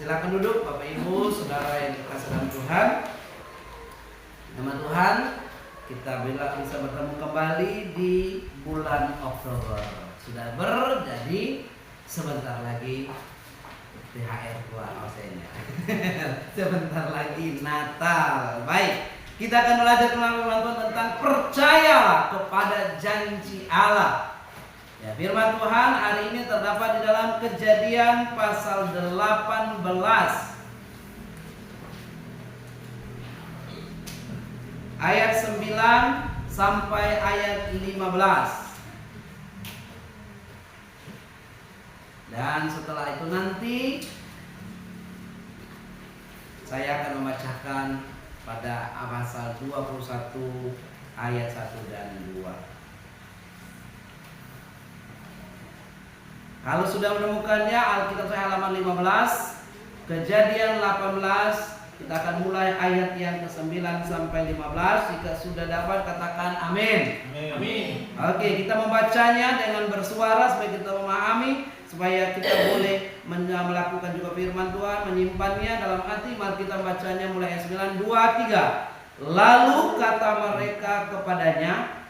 Silakan duduk Bapak Ibu, Saudara yang dikasihi dalam Tuhan. Nama Tuhan, kita bisa bertemu kembali di bulan Oktober. Sudah berjadi sebentar lagi THR keluar ausenya. Sebentar lagi Natal. Baik, kita akan belajar tentang percayalah kepada janji Allah. Ya, firman Tuhan hari ini terdapat di dalam Kejadian pasal 18 ayat 9 sampai ayat 15. Dan setelah itu nanti saya akan membacakan pada pasal 21 ayat 1 dan 2. Kalau sudah menemukannya, Alkitab saya halaman 15, Kejadian 18, kita akan mulai ayat yang ke-9 sampai 15. Jika sudah dapat, katakan amin. Amin. Oke, kita membacanya dengan bersuara supaya kita memahami, supaya kita boleh melakukan juga firman Tuhan, menyimpannya dalam hati. Mari kita bacanya mulai ayat 9, 2, 3. Lalu kata mereka kepadanya,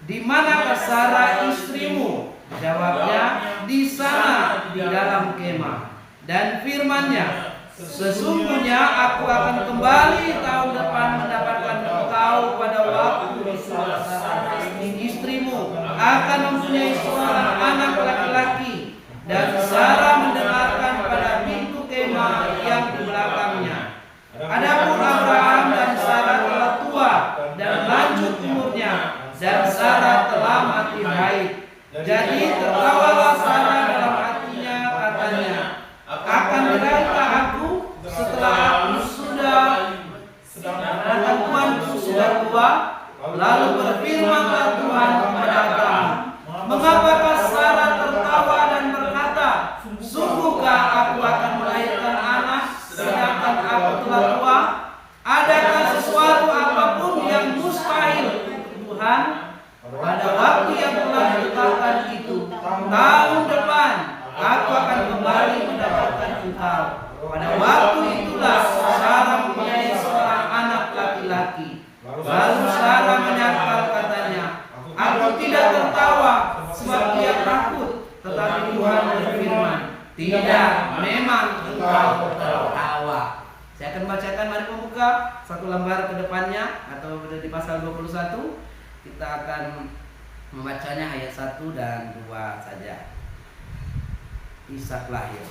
di manakah Sarah istrimu? Jawabnya, di sana di dalam kemah. Dan firman-Nya, sesungguhnya aku akan kembali tahun depan mendapatkan engkau pada waktu Sarah istrimu akan mempunyai seorang anak laki-laki, dan Sarah mendengarkan pada pintu kemah yang di belakangnya. Adapun Abraham dan Sarah telah tua dan lanjut umurnya, dan Sarah telah mati haid. Jadi tertawalah Sarah dalam hatinya, katanya, akan beraikah aku setelah aku sudah tuanku sudah tua? Lalu berfirmanlah Tuhan kepada Abraham, mengapakah Sarah tertawa dan berkata, sungguhkah aku akan melahirkan anak sedangkan aku telah tua? Adakah sesuatu apapun yang mustahil untuk Tuhan? Pada waktu yang telah ditetapkan itu, tahun depan aku akan kembali mendapatkan engkau. Pada waktu itulah Sarah mempunyai seorang anak laki-laki. Lalu Sarah menyangkal, katanya, aku tidak tertawa sebab dia takut. Tetapi Tuhan berfirman, tidak, memang engkau tertawa. Saya akan bacakan, mari membuka satu lembar ke depannya atau di pasal 21. Kita akan membacanya ayat 1 dan 2 saja. Ishak lahir.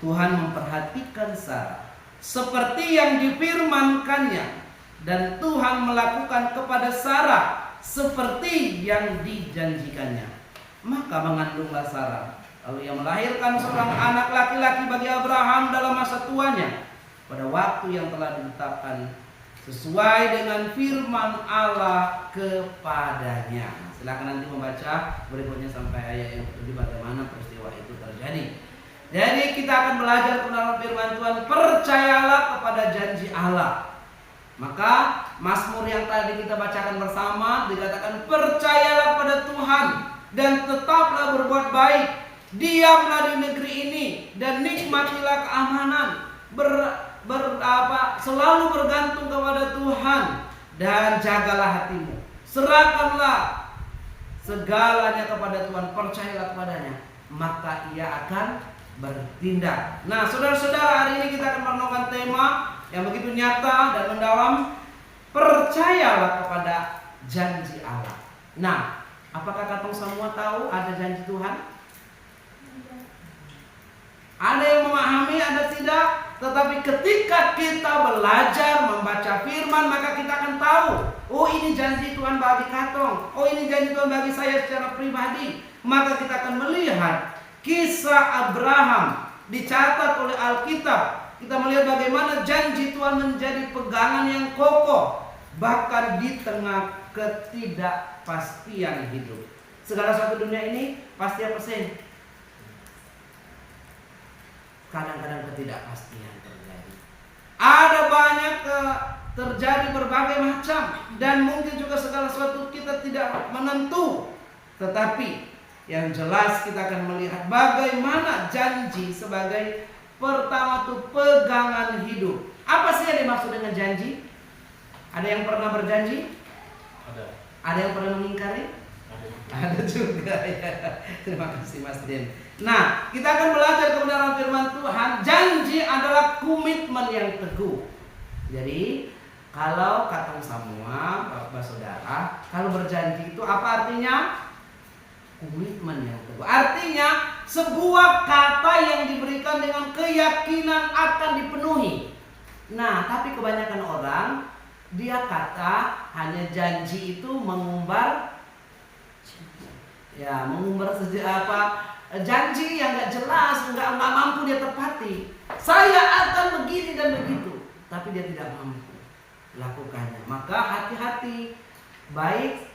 Tuhan memperhatikan Sarah seperti yang difirmankannya, dan Tuhan melakukan kepada Sarah seperti yang dijanjikannya. Maka mengandunglah Sarah, lalu ia melahirkan seorang anak laki-laki bagi Abraham dalam masa tuanya, pada waktu yang telah ditetapkan sesuai dengan firman Allah kepadanya. Silakan nanti membaca berikutnya sampai ayat yang ke-7 bagaimana peristiwa itu terjadi. Jadi kita akan belajar tentang firman Tuhan, percayalah kepada janji Allah. Maka Mazmur yang tadi kita bacakan bersama dikatakan, percayalah pada Tuhan dan tetaplah berbuat baik. Diamlah di negeri ini dan nikmatilah keamanan. Selalu bergantung kepada Tuhan dan jagalah hatimu. Serahkanlah segalanya kepada Tuhan, percayalah kepadanya, maka ia akan bertindak. Nah, saudara-saudara, hari ini kita akan merenungkan tema yang begitu nyata dan mendalam, percayalah kepada janji Allah. Nah, apakah katong semua tahu ada janji Tuhan? Ada yang memahami, ada tidak. Tetapi ketika kita belajar membaca firman, maka kita akan tahu, oh ini janji Tuhan bagi katong, oh ini janji Tuhan bagi saya secara pribadi. Maka kita akan melihat kisah Abraham dicatat oleh Alkitab. Kita melihat bagaimana janji Tuhan menjadi pegangan yang kokoh, bahkan di tengah ketidakpastian hidup. Segala sesuatu dunia ini pasti apa sih? Kadang-kadang ketidakpastian terjadi. Ada banyak terjadi berbagai macam, dan mungkin juga segala sesuatu kita tidak menentu. Tetapi yang jelas kita akan melihat bagaimana janji sebagai Pertama tuh pegangan hidup. Apa sih yang dimaksud dengan janji? Ada yang pernah berjanji? Ada. Ada yang pernah mengingkari? Ada juga ya. Terima kasih Mas Den. Nah, kita akan belajar kebenaran firman Tuhan. Janji adalah komitmen yang teguh. Jadi, kalau kata semua Bapak Saudara, kalau berjanji itu apa artinya? Komitmen yang teguh. Artinya sebuah kata yang diberikan dengan keyakinan akan dipenuhi. Nah, tapi kebanyakan orang dia kata hanya janji itu mengumbar, ya mengumbar janji yang nggak jelas, nggak mampu dia tepati. Saya akan begini dan begitu, tapi dia tidak mampu lakukannya. Maka hati-hati. Baik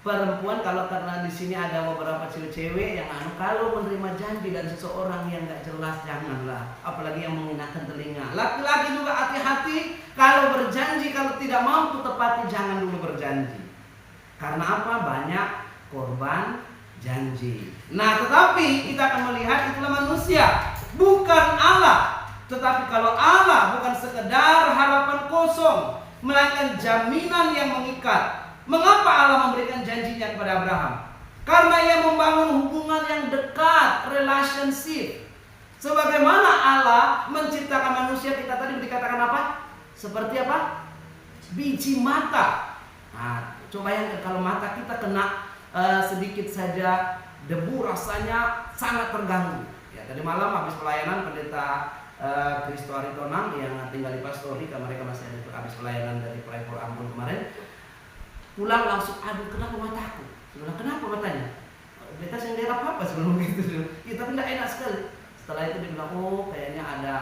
perempuan, kalau karena di sini ada beberapa cewek-cewek yang kalau menerima janji dari seseorang yang nggak jelas, janganlah. Apalagi yang mengenakan telinga. Laki-laki juga hati-hati. Kalau berjanji, kalau tidak mampu tepati, jangan dulu berjanji. Karena apa? Banyak korban janji. Nah, tetapi kita akan melihat itulah manusia, bukan Allah. Tetapi kalau Allah bukan sekedar harapan kosong, melainkan jaminan yang mengikat. Mengapa Allah memberikan janjinya kepada Abraham? Karena ia membangun hubungan yang dekat, relationship. Sebagaimana Allah menciptakan manusia, kita tadi dikatakan apa? Seperti apa? Biji mata. Nah, coba bayangkan kalau mata kita kena sedikit saja debu, rasanya sangat terganggu. Ya, tadi malam habis pelayanan pendeta Kristo Aritonang yang tinggal di Pastori, mereka masih ada habis pelayanan dari Pelayan Ambon kemarin. Pulang langsung, aduh kenapa mataku? Bilang, kenapa matanya? Beta sendiri apa sebelum gitu. Ya, tapi tidak enak sekali. Setelah itu dia bilang, oh kayaknya ada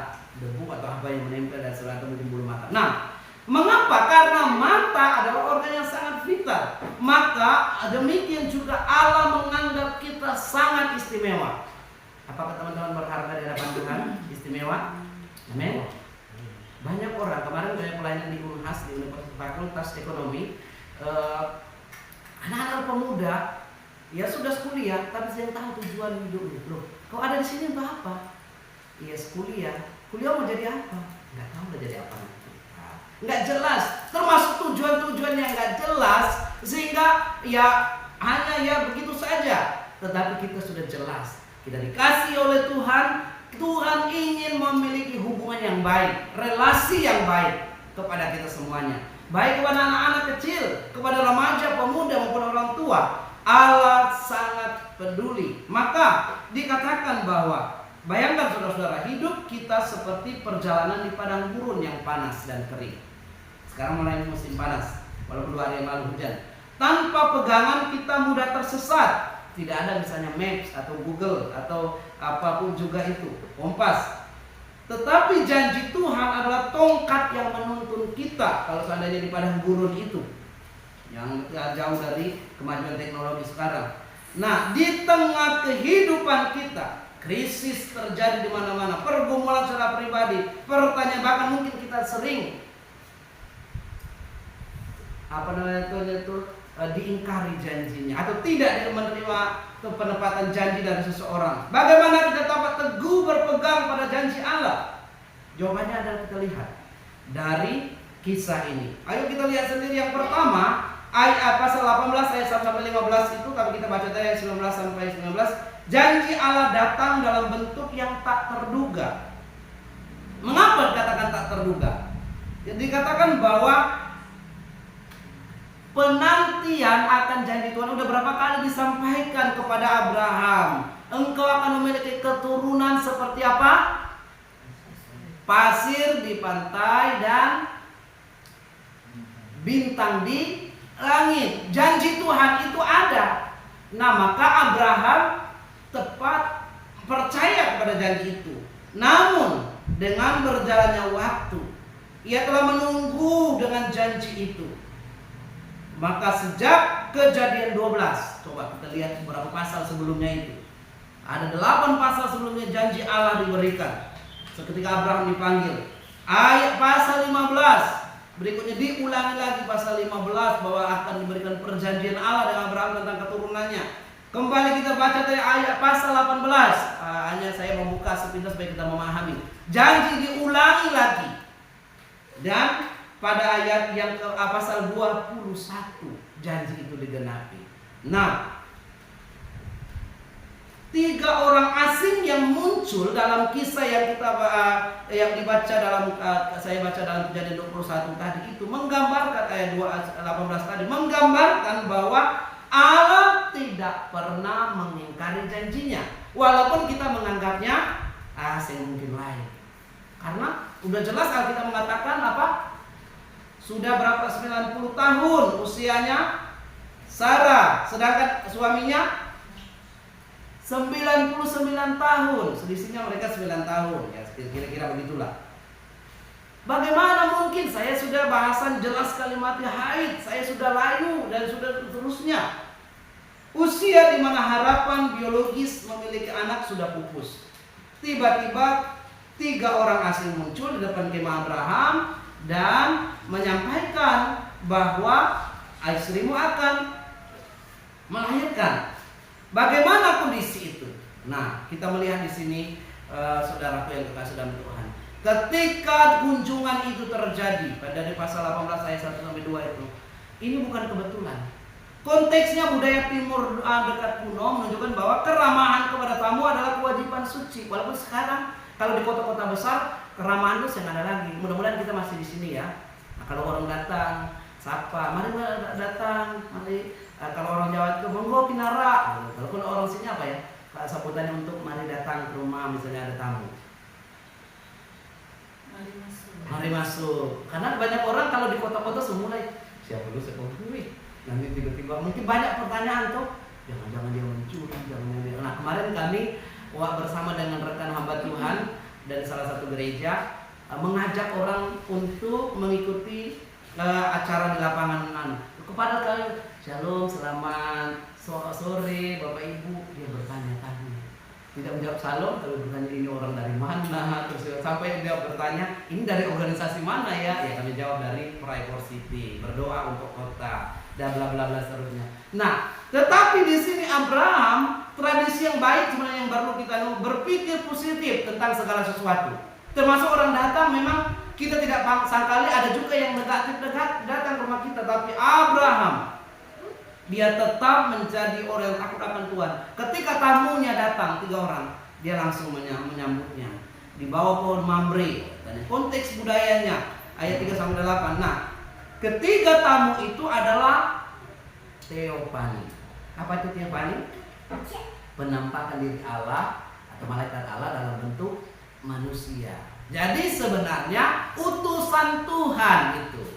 debu atau apa yang menempel dan setelah itu mungkin bulu mata. Nah, mengapa? Karena mata adalah organ yang sangat vital. Maka demikian juga Allah menganggap kita sangat istimewa. Apakah teman-teman berharga di hadapan Tuhan? Istimewa? Amin. Banyak orang, kemarin saya pelayanan di UNHAS, di Universitas Fakultas Ekonomi. Anak-anak pemuda ya sudah kuliah, tapi saya tahu tujuan hidupnya. Loh, kau ada di sini untuk apa? Iya, kuliah. Kuliah mau jadi apa? Nggak tahu udah jadi apa. Nggak jelas. Termasuk tujuan-tujuan yang nggak jelas, sehingga ya hanya ya begitu saja. Tetapi kita sudah jelas. Kita dikasih oleh Tuhan. Tuhan ingin memiliki hubungan yang baik, relasi yang baik kepada kita semuanya. Baik kepada anak-anak kecil, kepada remaja, pemuda maupun orang tua, Allah sangat peduli. Maka dikatakan bahwa bayangkan saudara-saudara, hidup kita seperti perjalanan di padang gurun yang panas dan kering. Sekarang mulai musim panas, walaupun 2 hari yang lalu hujan. Tanpa pegangan kita mudah tersesat. Tidak ada misalnya Maps atau Google atau apapun juga itu, kompas. Tetapi janji Tuhan adalah tongkat yang menuntun kita kalau seandainya di padang gurun itu yang jauh dari kemajuan teknologi sekarang. Nah, di tengah kehidupan kita, krisis terjadi di mana-mana, pergumulan secara pribadi, pertanyaan, bahkan mungkin kita sering diingkari janjinya atau tidak menerima penepatan janji dari seseorang. Bagaimana kita dapat teguh berpegang pada janji Allah? Jawabannya adalah kita lihat dari kisah ini. Ayo kita lihat sendiri. Yang pertama, ayat pasal 18 ayat 1 sampai 15 itu kalau kita baca dari ayat 19 sampai 19, janji Allah datang dalam bentuk yang tak terduga. Mengapa dikatakan tak terduga? Dikatakan bahwa penantian akan janji Tuhan udah berapa kali disampaikan kepada Abraham. Engkau akan memiliki keturunan seperti apa? Pasir di pantai dan bintang di langit. Janji Tuhan itu ada. Nah, maka Abraham tepat percaya kepada janji itu. Namun dengan berjalannya waktu, ia telah menunggu dengan janji itu. Maka sejak Kejadian 12, coba kita lihat beberapa pasal sebelumnya itu. Ada 8 pasal sebelumnya janji Allah diberikan. Seketika Abraham dipanggil. Ayat pasal 15, berikutnya diulangi lagi pasal 15 bahwa akan diberikan perjanjian Allah dengan Abraham tentang keturunannya. Kembali kita baca dari ayat pasal 18. Hanya saya membuka sepintas supaya kita memahami. Janji diulangi lagi. Dan pada ayat yang ke pasal 21 janji itu digenapi. Nah, 3 orang asing yang muncul dalam kisah yang kita yang dibaca dalam saya baca dalam Kejadian 21 tadi itu menggambarkan ayat 18 tadi menggambarkan bahwa Allah tidak pernah mengingkari janjinya, walaupun kita menganggapnya asing mungkin lain. Karena udah jelas Alkitab mengatakan apa? Sudah berapa 90 tahun usianya Sarah, sedangkan suaminya 99 tahun. Selisihnya mereka 9 tahun. Ya, kira-kira begitulah. Bagaimana mungkin saya sudah bahasan jelas kalimatnya haid, saya sudah layu dan sudah seterusnya. Usia di mana harapan biologis memiliki anak sudah pupus. Tiba-tiba 3 orang asing muncul di depan kemah Abraham dan menyampaikan bahwa istrimu akan melahirkan. Bagaimana kondisi itu? Nah, kita melihat di sini saudaraku yang kekasih dalam Tuhan. Ketika kunjungan itu terjadi dari pasal 18 ayat 1 sampai 2 itu, ini bukan kebetulan. Konteksnya budaya timur dekat kuno menunjukkan bahwa keramahan kepada tamu adalah kewajiban suci. Walaupun sekarang kalau di kota-kota besar keramahan itu sedang ada lagi. Mudah-mudahan kita masih di sini ya. Nah, kalau orang datang, sapa, mari datang, mari. Kalau orang Jawa itu monggo pinara. Walaupun orang sini apa ya? Sambutannya untuk mari datang ke rumah misalnya ada tamu. Mari masuk. Karena banyak orang kalau di kota-kota semulai siapa dulu sekolah. Nanti tiba-tiba mungkin banyak pertanyaan tuh. Jangan-jangan dia mencuri, jangan dia. Nah, kemarin kami bersama dengan rekan hamba Tuhan dari salah satu gereja mengajak orang untuk mengikuti acara di lapangan kepada kalian. Shalom, selamat sore Bapak Ibu. Dia bertanya-tanya. Tidak menjawab salam, tapi bertanya ini orang dari mana. Terus sampai dia bertanya, ini dari organisasi mana ya? Ya kami jawab dari Private City. Berdoa untuk kota dan bla bla bla seterusnya. Nah, tetapi di sini Abraham, tradisi yang baik sebenarnya yang perlu kita berpikir positif tentang segala sesuatu. Termasuk orang datang, memang kita tidak sangkali ada juga yang negatif datang ke rumah kita, tapi Abraham dia tetap menjadi orang yang takut akan Tuhan. Ketika tamunya datang 3 orang, dia langsung menyambutnya. Di bawah pohon mamre. Dan konteks budayanya ayat 3 sampai 8. Nah, ketiga tamu itu adalah teofani. Apa itu teofani? Penampakan diri Allah atau malaikat Allah dalam bentuk manusia. Jadi sebenarnya utusan Tuhan itu.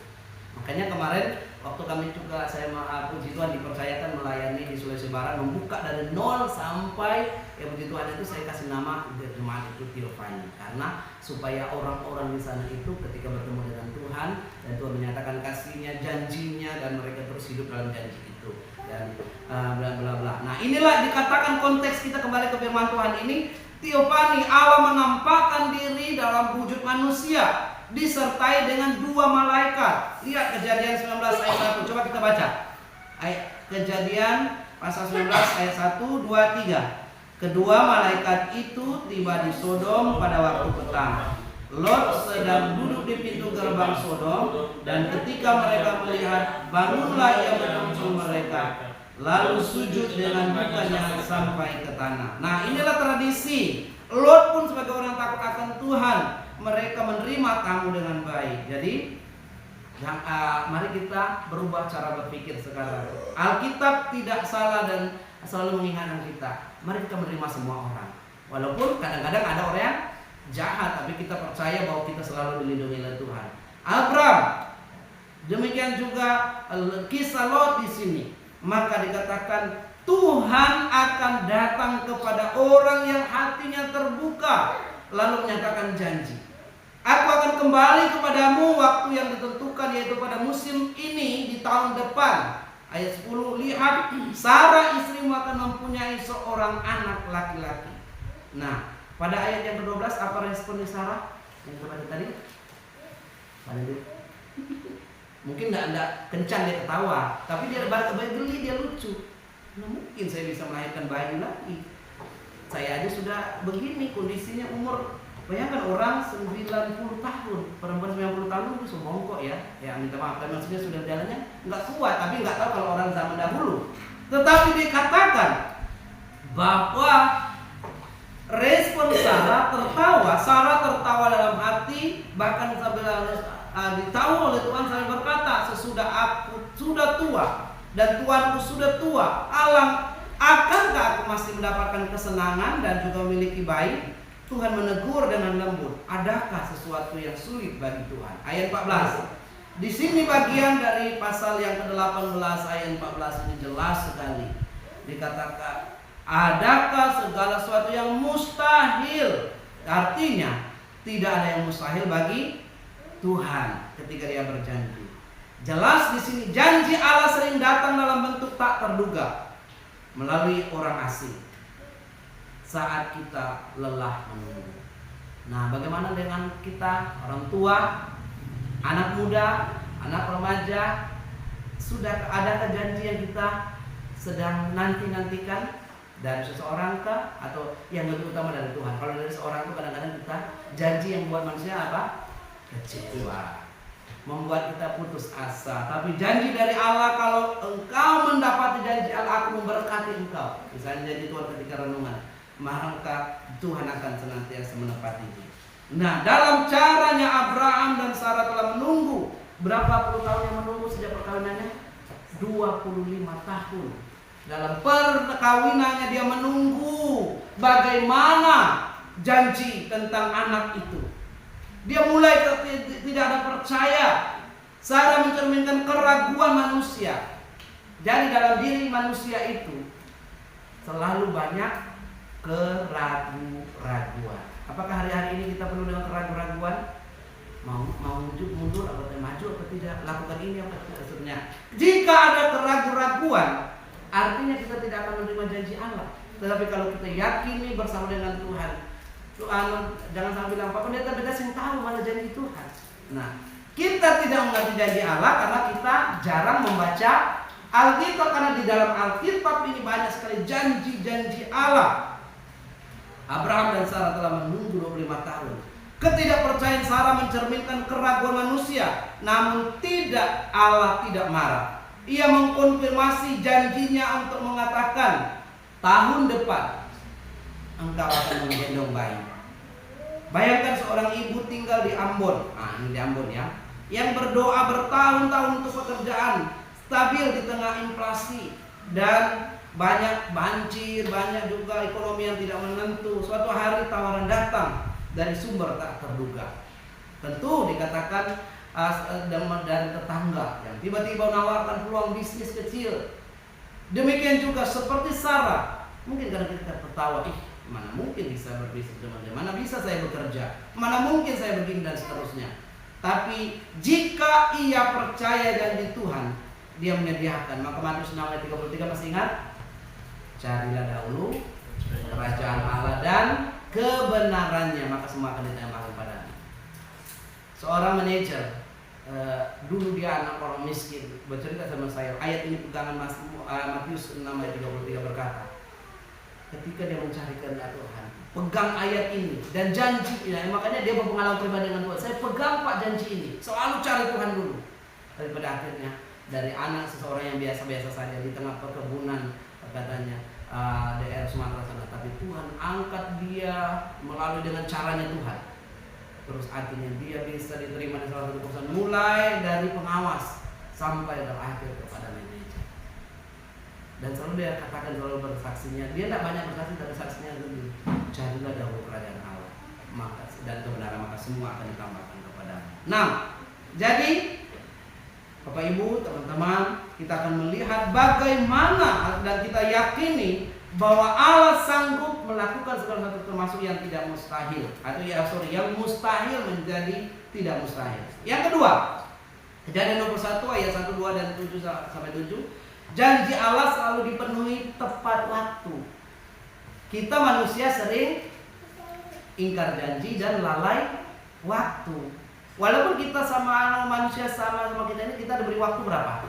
Makanya kemarin waktu kami juga saya puji Tuhan dipercayakan melayani di Sulawesi Barat, membuka dari 0 sampai ya puji Tuhan itu saya kasih nama jemaat itu Teofani, karena supaya orang-orang di sana itu ketika bertemu dengan Tuhan dan Tuhan menyatakan kasihnya, janjinya, dan mereka terus hidup dalam janji itu dan bla bla bla. Nah, inilah dikatakan konteks kita kembali ke firman Tuhan ini. Teofani, Allah menampakkan diri dalam wujud manusia disertai dengan 2 malaikat. Lihat Kejadian 19 ayat 1. Coba kita baca. Kejadian pasal 19 ayat 1, 2, 3. Kedua malaikat itu tiba di Sodom pada waktu petang. Lot sedang duduk di pintu gerbang Sodom, dan ketika mereka melihat, bangunlah ia menuju mereka, lalu sujud dengan mukanya sampai ke tanah. Nah, inilah tradisi. Lot pun sebagai orang takut akan Tuhan, mereka menerima tamu dengan baik. Jadi mari kita berubah cara berpikir sekarang. Alkitab tidak salah dan selalu mengingatkan kita. Mari kita menerima semua orang. Walaupun kadang-kadang ada orang yang jahat, tapi kita percaya bahwa kita selalu dilindungi oleh Tuhan. Abraham, demikian juga kisah Lot di sini. Maka dikatakan Tuhan akan datang kepada orang yang hatinya terbuka, lalu menyatakan janji. Aku akan kembali kepadamu waktu yang ditentukan, yaitu pada musim ini di tahun depan. Ayat 10, lihat Sarah istrimu akan mempunyai seorang anak laki-laki. Nah, pada ayat yang ke-12 apa respon Sarah yang kita baca tadi? Mungkin enggak kencang dia ketawa, tapi dia geli, dia lucu. Nah, mungkin saya bisa melahirkan bayi lagi. Saya aja sudah begini kondisinya umur. Bayangkan orang 90 tahun, perempuan 90 tahun itu sombongkok ya. Ya minta maaf, kan maksudnya sudah jalannya nggak kuat, tapi nggak tahu kalau orang zaman dahulu. Tetapi dikatakan bahwa respon Sarah tertawa dalam hati, bahkan sambil ditawa oleh Tuhan sambil berkata, sesudah aku sudah tua dan Tuanku sudah tua, akankah aku masih mendapatkan kesenangan dan juga memiliki bayi? Tuhan menegur dengan lembut, adakah sesuatu yang sulit bagi Tuhan? Ayat 14. Di sini bagian dari pasal yang ke-18 ayat 14 ini jelas sekali. Dikatakan, adakah segala sesuatu yang mustahil? Artinya, tidak ada yang mustahil bagi Tuhan ketika Dia berjanji. Jelas di sini janji Allah sering datang dalam bentuk tak terduga melalui orang asing saat kita lelah menunggu. Nah, bagaimana dengan kita orang tua, anak muda, anak remaja? Sudah adakah janji yang kita sedang nantikan dari seseorang kah? Atau yang lebih utama dari Tuhan? Kalau dari seorang itu kadang-kadang kita janji yang buat manusia apa? Kecewa, membuat kita putus asa. Tapi janji dari Allah, kalau engkau mendapati janji Allah, aku memberkati engkau. Misalnya janji Tuhan ketika renungan, maka Tuhan akan senantiasa menepatinya. Nah, dalam caranya Abraham dan Sarah telah menunggu. Berapa puluh tahun yang menunggu sejak perkawinannya? 25 tahun. Dalam perkawinannya dia menunggu bagaimana janji tentang anak itu. Dia mulai tidak ada percaya. Sarah mencerminkan keraguan manusia. Jadi dalam diri manusia itu selalu banyak keraguan. Apakah hari-hari ini kita penuh dengan keraguan? Mau mundur atau maju atau tidak? Lakukan ini atau tidak? Jika ada keraguan, artinya kita tidak akan menerima janji Allah. Tetapi kalau kita yakini bersama dengan Tuhan, jangan sampai bilang, Pak Pendeta beda yang tahu mana janji Tuhan. Nah, kita tidak mengerti janji Allah karena kita jarang membaca Alkitab, karena di dalam Alkitab ini banyak sekali janji-janji Allah. Abraham dan Sarah telah menunggu 25 tahun. Ketidakpercayaan Sarah mencerminkan keraguan manusia, namun Allah tidak marah. Ia mengkonfirmasi janjinya untuk mengatakan, tahun depan engkau akan menggendong bayi. Bayangkan seorang ibu tinggal di Ambon, ini di Ambon ya, yang berdoa bertahun-tahun untuk pekerjaan stabil di tengah inflasi dan banyak banjir, banyak juga ekonomi yang tidak menentu. Suatu hari tawaran datang dari sumber tak terduga. Tentu dikatakan dari tetangga yang tiba-tiba menawarkan peluang bisnis kecil. Demikian juga seperti Sarah. Mungkin karena kita tertawa, mana mungkin bisa berbisnis dengan dia, mana bisa saya bekerja, mana mungkin saya begini dan seterusnya. Tapi jika ia percaya janji Tuhan, dia menyediakan. Maka Matius 6 ayat 33 masih ingat? Carilah dahulu kerajaan Allah dan kebenarannya, maka semua akan ditambahkan padamu. Seorang manajer, dulu dia anak orang miskin, bercerita sama saya. Ayat ini pegangan Matius 6 ayat 33 berkata, ketika dia mencari kehendak Tuhan, pegang ayat ini dan janji ini. Makanya dia berpengalaman pribadi dengan Tuhan. Saya pegang Pak janji ini, selalu cari Tuhan dulu. Tapi pada akhirnya dari anak seseorang yang biasa-biasa saja di tengah perkebunan, katanya daerah Sumatera sana, tapi Tuhan angkat dia melalui dengan caranya Tuhan. Terus artinya dia bisa diterima di salah satu perusahaan, mulai dari pengawas sampai terakhir kepada manajer. Dan selalu dia katakan, selalu bersaksinya, dia tidak banyak bersaksi tapi saksinya dulu, carilah dahulu kerajaan Allah dan kebenaran, maka semua akan ditambahkan kepadamu. Nah, jadi Bapak Ibu, teman-teman, kita akan melihat bagaimana dan kita yakini bahwa Allah sanggup melakukan segala sesuatu, termasuk yang tidak mustahil, atau yang mustahil menjadi tidak mustahil. Yang kedua, Kejadian nomor 1 ayat 1, 2 dan 7 sampai 7. Janji Allah selalu dipenuhi tepat waktu. Kita manusia sering ingkar janji dan lalai waktu. Walaupun kita sama manusia sama kita ini, kita diberi waktu berapa?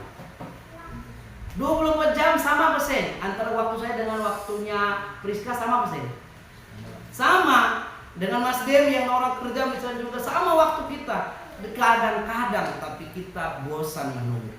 24 jam sama persen. Antara waktu saya dengan waktunya Priska sama persen. Sama. Dengan Mas Dem yang orang kerja misalnya juga sama waktu kita. Kadang-kadang tapi kita bosan menunggu.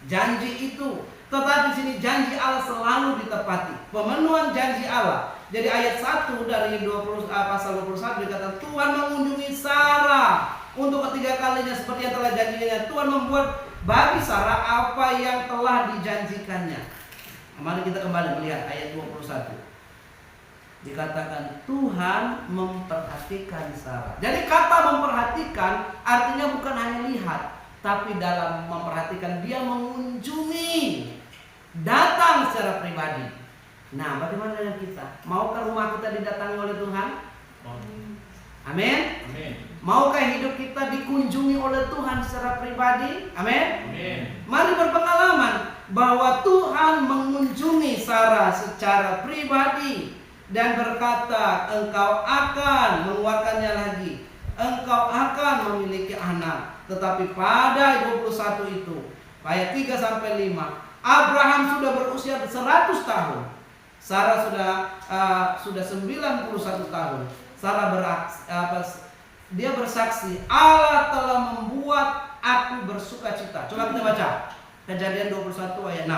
Janji itu, tetapi di sini janji Allah selalu ditepati. Pemenuhan janji Allah. Jadi ayat 1 dari pasal 21 dikatakan Tuhan mengunjungi Sarah untuk ketiga kalinya seperti yang telah janjinya. Tuhan membuat bagi Sarah apa yang telah dijanjikannya. Mari kita kembali melihat ayat 21. Dikatakan Tuhan memperhatikan Sarah. Jadi kata memperhatikan artinya bukan hanya lihat, tapi dalam memperhatikan dia mengunjungi, datang secara pribadi. Nah, bagaimana dengan kita? Maukah rumah kita didatangi oleh Tuhan? Amin. Maukah hidup kita dikunjungi oleh Tuhan secara pribadi? Amin. Mari berpengalaman bahwa Tuhan mengunjungi Sarah secara pribadi dan berkata, engkau akan menguatkannya lagi, engkau akan memiliki anak. Tetapi pada 21 itu, ayat 3 sampai 5, Abraham sudah berusia 100 tahun. Sarah sudah 91 tahun. Sarah dia bersaksi, Allah telah membuat aku bersukacita. Coba kita baca Kejadian 21 ayat 6.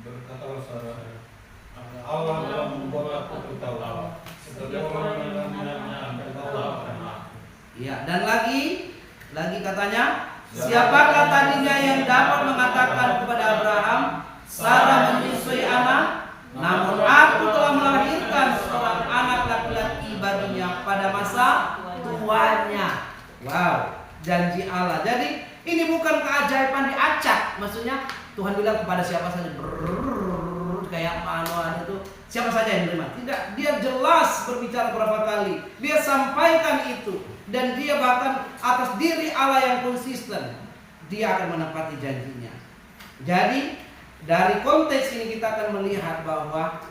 Berkatalah Sarah, Allah telah membuat aku tertawa. Setiap orang yang mendengarnya tertawa. Ya, dan lagi katanya, siapakah tadinya yang dapat mengatakan kepada Abraham, Sarah menyusui anak, namun aku telah melahirkan seorang anak laki-laki baginya pada masa tuanya. Wow, janji Allah. Jadi ini bukan keajaiban diacak. Maksudnya Tuhan bilang kepada siapa saja, kayak manual itu, siapa saja yang menerima. Tidak, dia jelas berbicara berapa kali. Dia sampaikan itu. Dan dia bahkan atas diri Allah yang konsisten, dia akan menepati janjinya. Jadi dari konteks ini kita akan melihat bahwa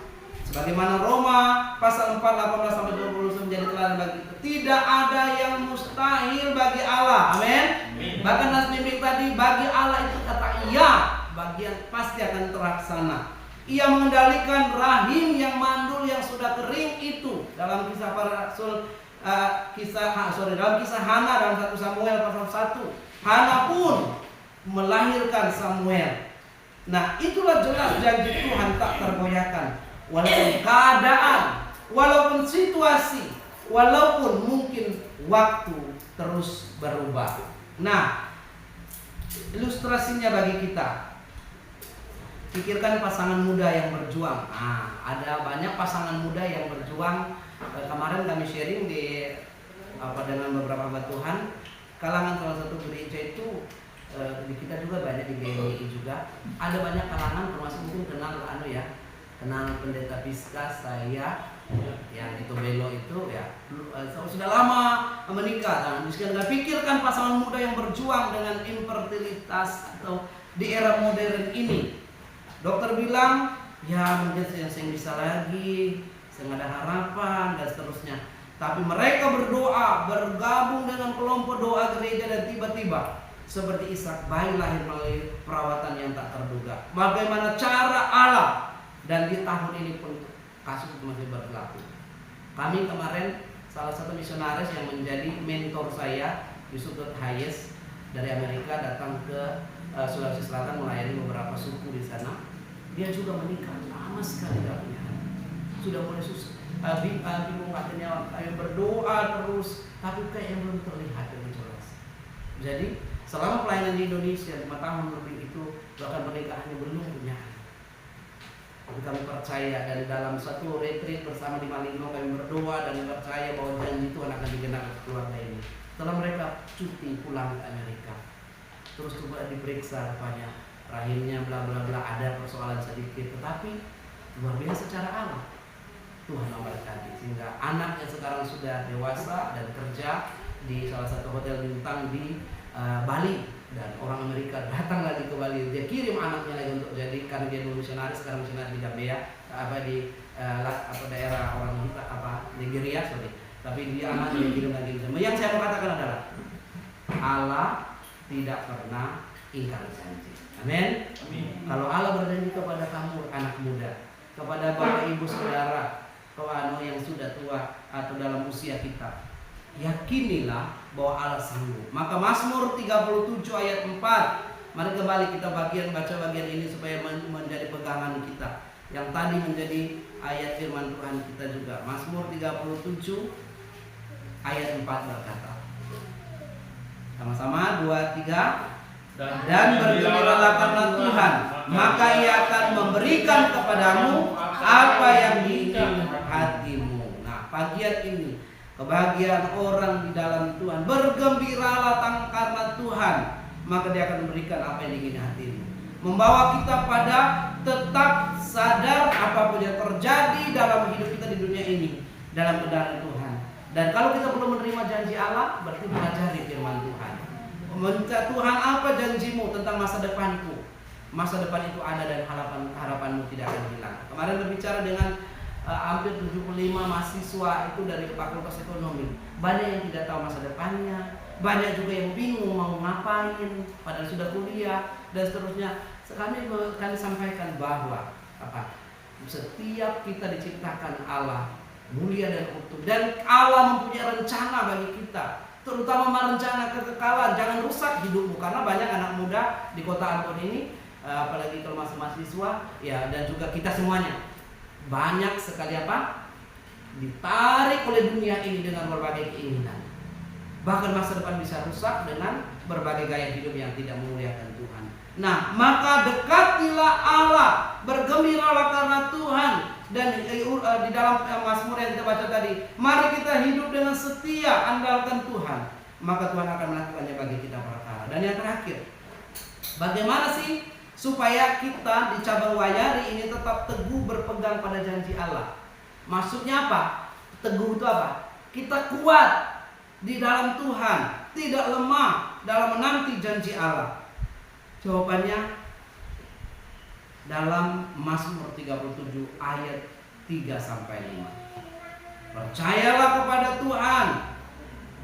sebagaimana Roma pasal 4 18 sampai 20 menjadi teladan bagi kita, tidak ada yang mustahil bagi Allah. Amin. Bahkan Nas bimbing tadi, bagi Allah itu kata iya, bagian pasti akan terlaksana. Ia mengendalikan rahim yang mandul yang sudah kering itu dalam kisah para rasul, dalam kisah Hana dalam 1 Samuel pasal 1. Hana pun melahirkan Samuel. Nah, itulah jelas janji Tuhan tak tergoyahkan. Walaupun keadaan, walaupun situasi, walaupun mungkin waktu terus berubah. Nah, ilustrasinya bagi kita, pikirkan pasangan muda yang berjuang. Ada banyak pasangan muda yang berjuang. Kemarin kami sharing dengan beberapa hamba Tuhan, kalangan salah satu gereja itu, di kita juga banyak di GMI juga. Ada banyak kalangan, termasuk mungkin kenal pendeta Piska, saya yang itu Belo itu ya sudah lama menikah. Dan pikirkan pasangan muda yang berjuang dengan infertilitas atau di era modern ini. Dokter bilang, ya mungkin saya bisa lagi, saya ada harapan dan seterusnya. Tapi mereka berdoa, bergabung dengan kelompok doa gereja dan tiba-tiba seperti Ishak, bayi lahir melalui perawatan yang tak terduga. Bagaimana cara Allah, dan di tahun ini pun kasus itu masih berlaku. Kami kemarin salah satu misionaris yang menjadi mentor saya, Yusuf Hayes dari Amerika, datang ke Sulawesi Selatan melayani beberapa suku di sana. Dia juga menikah, lama sekali gak punya anak. Sudah mulai susah, bingung katanya, berdoa terus, tapi kayak belum terlihat dengan jelas. Jadi selama pelayanan di Indonesia 5 tahun lebih itu, bahkan pernikahannya belum punya anak. Tapi kami percaya dari dalam satu retreat bersama di Malino, kami berdoa dan percaya bahwa janji Tuhan akan digenapi keluarga ini. Setelah mereka cuti pulang ke Amerika, terus coba diperiksa rupanya rahimnya bla bla bla, ada persoalan sedikit, tetapi luar biasa secara Allah Tuhan memberkati sehingga anaknya sekarang sudah dewasa dan kerja di salah satu hotel bintang di Bali, dan orang Amerika datang lagi ke Bali, dia kirim anaknya lagi untuk jadi, karena dia dulu misionaris, sekarang misionaris di Gambia, di daerah orang Nigeria, tapi dia anaknya dikirim lagi. Yang saya mau katakan adalah Allah tidak pernah ingkar janji. Amin. Amin. Kalau Allah berjanji kepada kamu anak muda, kepada bapak ibu saudara, kepada yang sudah tua atau dalam usia kita, yakinilah bahwa Allah sanggup. Maka Mazmur 37 ayat 4. Mari kembali kita baca bagian ini supaya menjadi pegangan kita. Yang tadi menjadi ayat firman Tuhan kita juga. Mazmur 37 ayat 4 berkata. Sama-sama 2, 3. Dan bergembiralah karena Tuhan, maka Ia akan memberikan kepadamu apa yang diinginkan hatimu. Nah, bagian ini kebahagiaan orang di dalam Tuhan. Bergembiralah karena Tuhan, maka Dia akan memberikan apa yang diinginkan hatimu. Membawa kita pada tetap sadar apapun yang terjadi dalam hidup kita di dunia ini dalam keadaan Tuhan. Dan kalau kita belum menerima janji Allah, berarti pelajari firman Tuhan. Minta Tuhan, apa janjimu tentang masa depanku? Masa depan itu ada dan harapanmu tidak akan hilang. Kemarin berbicara dengan hampir 75 mahasiswa itu dari Fakultas Ekonomi. Banyak yang tidak tahu masa depannya, banyak juga yang bingung mau ngapain padahal sudah kuliah dan seterusnya. Kami sampaikan bahwa setiap kita diciptakan Allah mulia dan utuh, dan Allah mempunyai rencana bagi kita, terutama rencana kekekalan. Jangan rusak hidupmu, karena banyak anak muda di kota Ambon ini, apalagi kalau masih mahasiswa ya, dan juga kita semuanya banyak sekali ditarik oleh dunia ini dengan berbagai keinginan. Bahkan masa depan bisa rusak dengan berbagai gaya hidup yang tidak memuliakan Tuhan. Nah, maka dekatilah Allah, bergembiralah karena Tuhan. Dan di dalam Mazmur yang kita baca tadi, mari kita hidup dengan setia, andalkan Tuhan, maka Tuhan akan melakukannya bagi kita perkara. Dan yang terakhir, bagaimana sih supaya kita di cabang Wayari ini tetap teguh berpegang pada janji Allah? Maksudnya apa? Teguh itu apa? Kita kuat di dalam Tuhan, tidak lemah dalam menanti janji Allah. Jawabannya dalam Mazmur 37 ayat 3-5. Percayalah kepada Tuhan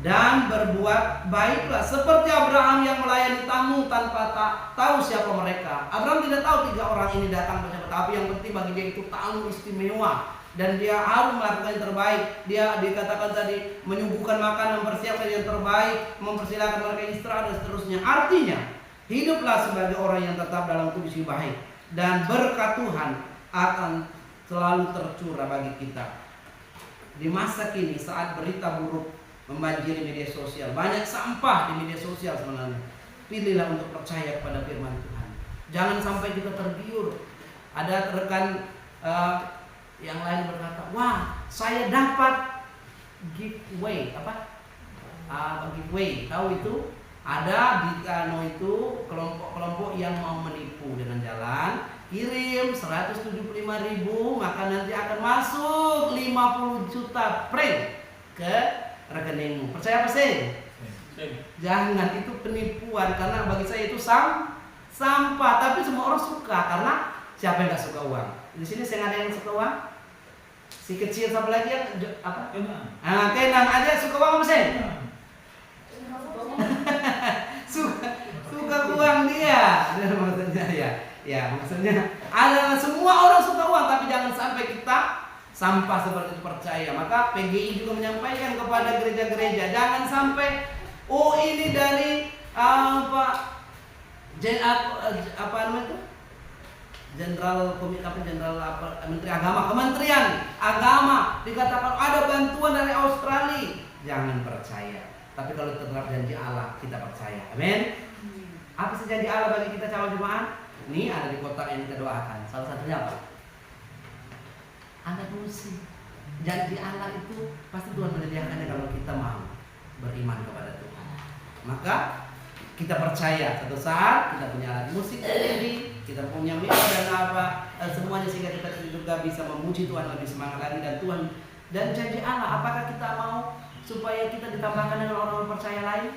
dan berbuat baiklah, seperti Abraham yang melayani tamu tanpa tahu siapa mereka. Abraham tidak tahu 3 orang ini datang bersama, tapi yang penting bagi dia itu tamu istimewa dan dia harus melakukan yang terbaik. Dia dikatakan tadi menyuguhkan makanan, mempersiapkan yang terbaik, mempersilakan mereka istirahat dan seterusnya. Artinya, hiduplah sebagai orang yang tetap dalam kondisi baik, dan berkat Tuhan akan selalu tercurah bagi kita. Di masa kini saat berita buruk membanjiri media sosial, banyak sampah di media sosial sebenarnya. Pilihlah untuk percaya kepada firman Tuhan. Jangan sampai kita tergiur. Ada rekan yang lain berkata, wah saya dapat giveaway. Giveaway, tahu itu? Ada di Kano itu kelompok-kelompok yang mau menipu dengan jalan kirim 175.000, maka nanti akan masuk 50 juta prank ke rekeningmu. Percaya apa sih? Jangan, itu penipuan, karena bagi saya itu sampah. Tapi semua orang suka, karena siapa yang gak suka uang? Di sini saya ada yang suka uang. Si kecil siapa lagi yang apa? Kenan aja suka uang apa sih? suka uang dia. Maksudnya maksudnya ada, semua orang suka uang, tapi jangan sampai kita sampah seperti itu. Percaya. Maka PGI juga menyampaikan kepada gereja-gereja, jangan sampai ini dari Kementerian Agama dikatakan ada bantuan dari Australia. Jangan percaya. Tapi kalau tetap janji Allah, kita percaya. Amin. Apa sih janji Allah bagi kita calon jemaat? Ini ada di kotak yang kita doakan. Salah satunya apa? Ada musik. Janji Allah itu pasti Tuhan menyediakannya kalau kita mau beriman kepada Tuhan. Maka kita percaya satu saat kita punya alat musik sendiri, kita punya mic dan semuanya, sehingga kita juga bisa memuji Tuhan lebih semangat lagi. Dan Tuhan dan janji Allah, apakah kita mau supaya kita ditambahkan dengan orang percaya lain?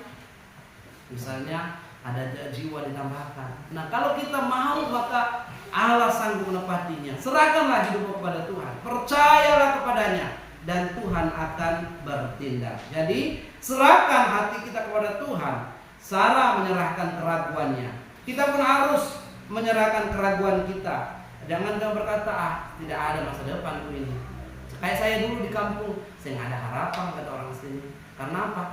Misalnya ada jiwa ditambahkan. Nah, kalau kita mau, maka Allah sanggup menepatinya. Serahkanlah hidupmu kepada Tuhan, percayalah kepadanya, dan Tuhan akan bertindak. Jadi serahkan hati kita kepada Tuhan. Sarah menyerahkan keraguannya Kita pun harus menyerahkan keraguan kita. Jangan kita berkata, tidak ada masa depan ini. Kayak saya dulu di kampung, saya nggak ada harapan, kata orang sini. Karena apa?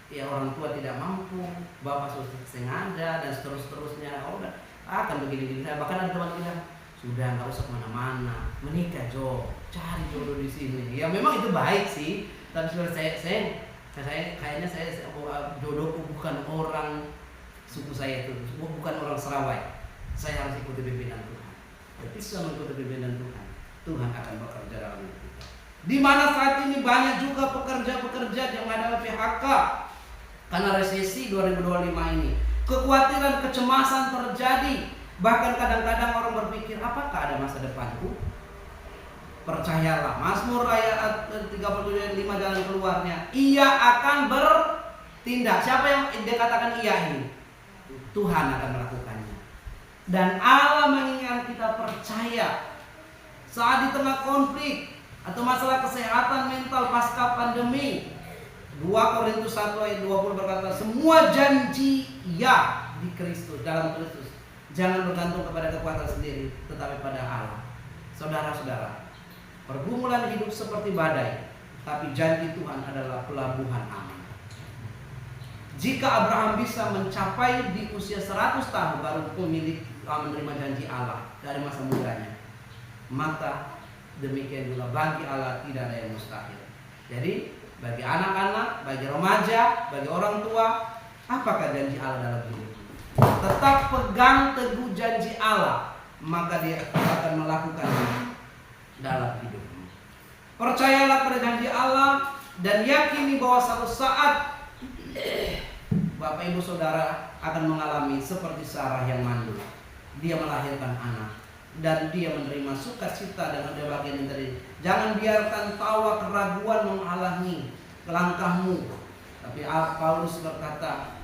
Ya orang tua tidak mampu, bapak saya nggak ada, dan seterusnya. Oh, udah akan begini-begini. Bahkan ada teman bilang, sudah nggak usah kemana-mana, menikah cari jodoh di sini. Ya memang itu baik sih, tapi sebenarnya saya kayaknya jodohku bukan orang suku saya itu, bukan orang Serawai. Saya harus ikuti pimpinan Tuhan. Ketika mengikuti pimpinan Tuhan, Tuhan akan bekerja dalam hidup kita. Di mana saat ini banyak juga pekerja-pekerja yang menghadapi PHK karena resesi 2025 ini. Kekhawatiran, kecemasan terjadi. Bahkan kadang-kadang orang berpikir, apakah ada masa depanku? Percayalah, Mazmur ayat 37:5 jalan keluarnya. Ia akan bertindak. Siapa yang dia katakan iya ini? Tuhan akan melakukannya. Dan Allah menginginkan kita percaya saat di tengah konflik atau masalah kesehatan mental pasca pandemi. 2 Korintus 1 ayat 20 berkata, semua janji ya di Kristus, dalam Kristus. Jangan bergantung kepada kekuatan sendiri, tetapi pada Allah. Saudara-saudara, pergumulan hidup seperti badai, tapi janji Tuhan adalah pelabuhan aman. Jika Abraham bisa mencapai di usia 100 tahun baru menerima janji Allah dari masa mudanya, maka demikian juga bagi Allah tidak ada yang mustahil. Jadi bagi anak-anak, bagi remaja, bagi orang tua, apakah janji Allah dalam hidup? Tetap pegang teguh janji Allah, maka dia akan melakukannya dalam hidupmu. Percayalah pada janji Allah dan yakini bahwa suatu saat Bapak Ibu Saudara akan mengalami seperti Sarah yang mandul. Dia melahirkan anak dan dia menerima sukacita dengan dia bagian tadi. Jangan biarkan tawa keraguan menghalangi langkahmu. Tapi Paulus berkata,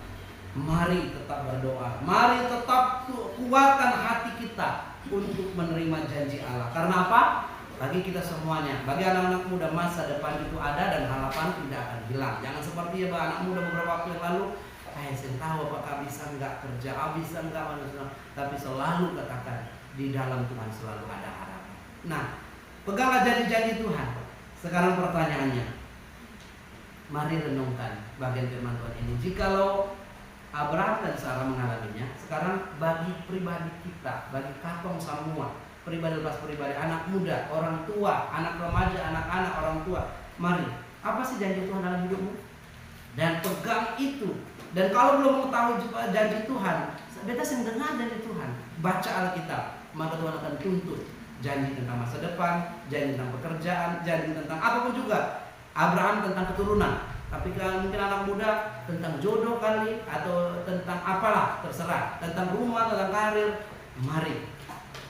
mari tetap berdoa, mari tetap kuatkan hati kita untuk menerima janji Allah. Karena apa? Bagi kita semuanya, bagi anak-anak muda, masa depan itu ada dan harapan tidak akan hilang. Jangan seperti anak muda beberapa waktu yang lalu, saya tahu apakah bisa enggak kerja, bisa enggak manusia, tapi selalu katakan di dalam Tuhan selalu ada harapan. Nah, peganglah janji-janji Tuhan. Sekarang pertanyaannya, mari renungkan bagian firman Tuhan ini. Jikalau Abraham dan Sarah mengalaminya, sekarang bagi pribadi kita, bagi katong semua, pribadi lepas pribadi, anak muda, orang tua, anak remaja, anak-anak, orang tua, mari, apa sih janji Tuhan dalam hidupmu? Dan pegang itu. Dan kalau belum mengetahui janji Tuhan, beta sering dengar janji Tuhan, baca Alkitab, maka Tuhan akan tuntut janji tentang masa depan, janji tentang pekerjaan, janji tentang apapun juga. Abraham tentang keturunan, tapi kalau mungkin anak muda tentang jodoh kali, atau tentang apalah, terserah, tentang rumah, tentang karir, mari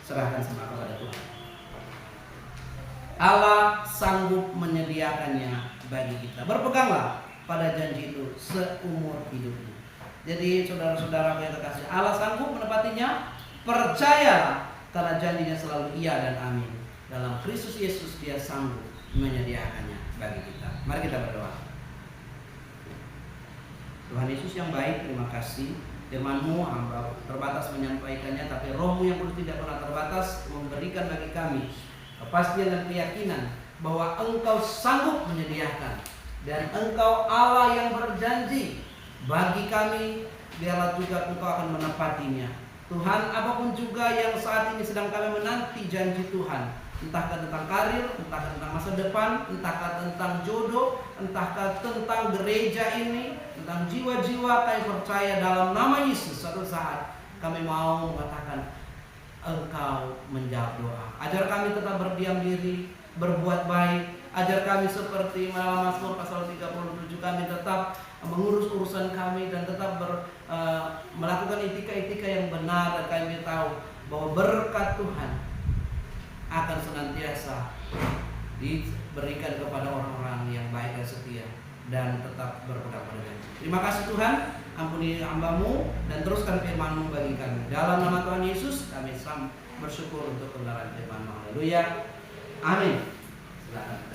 serahkan semua kepada Tuhan. Allah sanggup menyediakannya bagi kita. Berpeganglah pada janji itu seumur hidupmu. Jadi saudara-saudara yang terkasih, Allah sanggup menepatinya. Percayalah, karena janjinya selalu iya dan amin. Dalam Kristus Yesus dia sanggup menyediakannya bagi kita. Mari kita berdoa. Tuhan Yesus yang baik, terima kasih. Firman-Mu hamba terbatas menyampaikannya, tapi Roh-Mu yang kudus tidak pernah terbatas memberikan bagi kami kepastian dan keyakinan bahwa Engkau sanggup menyediakan, dan Engkau Allah yang berjanji bagi kami. Biarlah juga Engkau akan menepatinya. Tuhan, apapun juga yang saat ini sedang kami menanti janji Tuhan, entahkah tentang karir, entahkah tentang masa depan, entahkah tentang jodoh, entahkah tentang gereja ini, tentang jiwa-jiwa, kami percaya dalam nama Yesus suatu saat kami mau mengatakan Engkau menjawab doa. Ajar kami tetap berdiam diri, berbuat baik. Ajar kami seperti Mazmur pasal 37, kami tetap mengurus urusan kami dan tetap melakukan etika-etika yang benar. Dan kami tahu bahwa berkat Tuhan akan senantiasa diberikan kepada orang-orang yang baik dan setia dan tetap berpegang pada janji. Terima kasih Tuhan, ampuni hamba-Mu dan teruskan firman-Mu bagi kami. Dalam nama Tuhan Yesus kami bersyukur untuk kebenaran firman-Mu. Haleluya. Amin. Silakan.